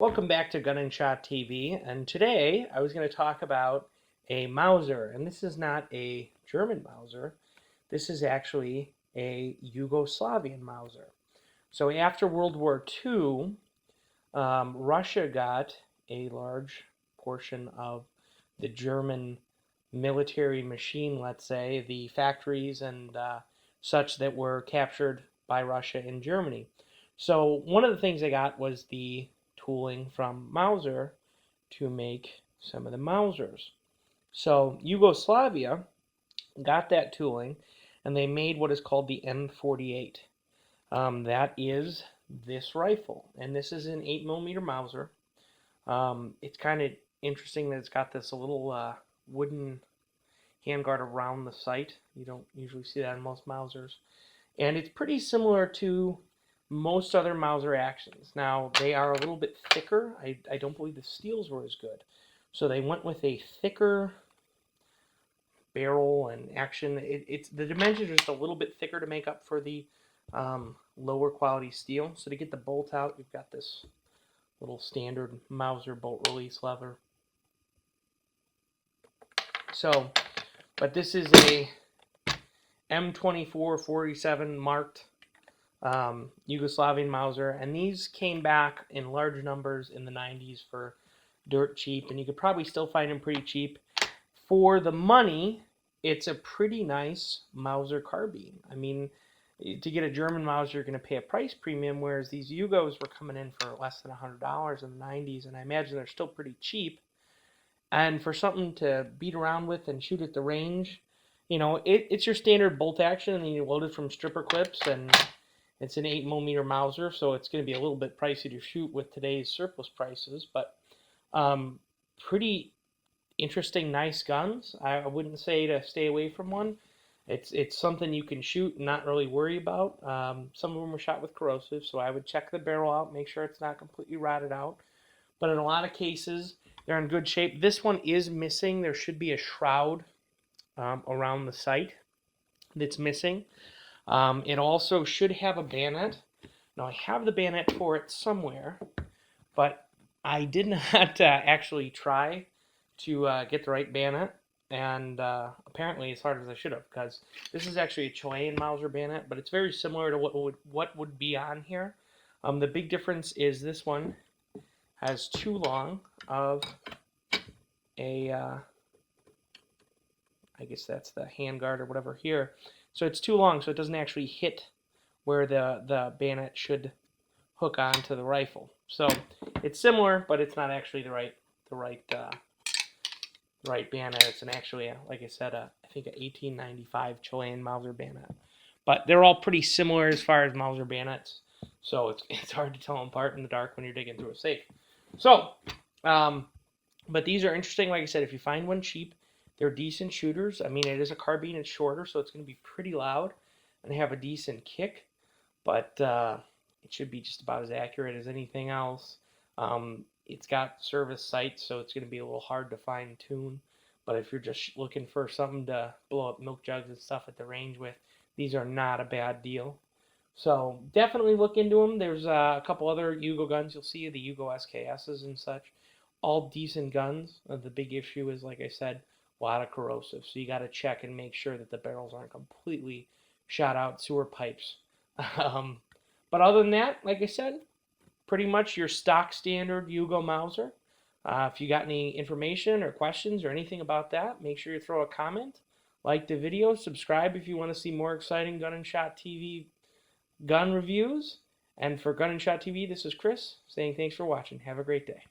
Welcome back to Gun and Shot TV, and today I was going to talk about a Mauser, and this is not a German Mauser. This is actually a Yugoslavian Mauser. So after World War II, Russia got a large portion of the German military machine, let's say, the factories and such that were captured by Russia in Germany. So one of the things they got was the tooling from Mauser to make some of the Mausers. So Yugoslavia got that tooling and they made what is called the M48. That is this rifle, and this is an 8mm Mauser. It's kind of interesting that it's got this little wooden handguard around the sight. You don't usually see that in most Mausers. And it's pretty similar to most other Mauser actions. Now, they are a little bit thicker. I don't believe the steels were as good. So they went with a thicker barrel and action. It's the dimensions are just a little bit thicker to make up for the lower quality steel. So to get the bolt out, you've got this little standard Mauser bolt release lever. So, but this is a M24 47 marked Yugoslavian Mauser, and these came back in large numbers in the 90s for dirt cheap, and you could probably still find them pretty cheap. For the money, it's a pretty nice Mauser carbine. I mean, to get a German Mauser, you're going to pay a price premium, whereas these Yugos were coming in for less than $100 in the 90s, and I imagine they're still pretty cheap. And for something to beat around with and shoot at the range, you know, it's your standard bolt action, and then you load it from stripper clips, and it's an 8mm Mauser, so it's going to be a little bit pricey to shoot with today's surplus prices, but pretty interesting, nice guns. I wouldn't say to stay away from one. It's something you can shoot and not really worry about. Some of them are shot with corrosive, so I would check the barrel out, make sure it's not completely rotted out. But in a lot of cases, they're in good shape. This one is missing. There should be a shroud around the sight that's missing. It also should have a bayonet. Now, I have the bayonet for it somewhere, but I did not actually try to get the right bayonet, and apparently as hard as I should have, because this is actually a Chilean Mauser bayonet, but it's very similar to what would be on here. The big difference is this one has too long of a, I guess that's the handguard or whatever here. So it's too long, so it doesn't actually hit where the bayonet should hook onto the rifle. So it's similar, but it's not actually the right bayonet. It's actually, like I said, I think an 1895 Chilean Mauser bayonet. But they're all pretty similar as far as Mauser bayonets, so it's hard to tell them apart in the dark when you're digging through a safe. So, but these are interesting. Like I said, if you find one cheap, they're decent shooters. I mean, it is a carbine, it's shorter, so it's going to be pretty loud and have a decent kick, but it should be just about as accurate as anything else. It's got service sights, so it's going to be a little hard to fine tune, but if you're just looking for something to blow up milk jugs and stuff at the range with, these are not a bad deal. So definitely look into them. There's a couple other Yugo guns you'll see, the Yugo SKSs and such. All decent guns. The big issue is, like I said, a lot of corrosive. So you got to check and make sure that the barrels aren't completely shot out sewer pipes. But other than that, like I said, pretty much your stock standard Yugo Mauser. If you got any information or questions or anything about that, make sure you throw a comment, like the video, subscribe if you want to see more exciting Gun and Shot TV gun reviews. And for Gun and Shot TV, this is Chris saying thanks for watching. Have a great day.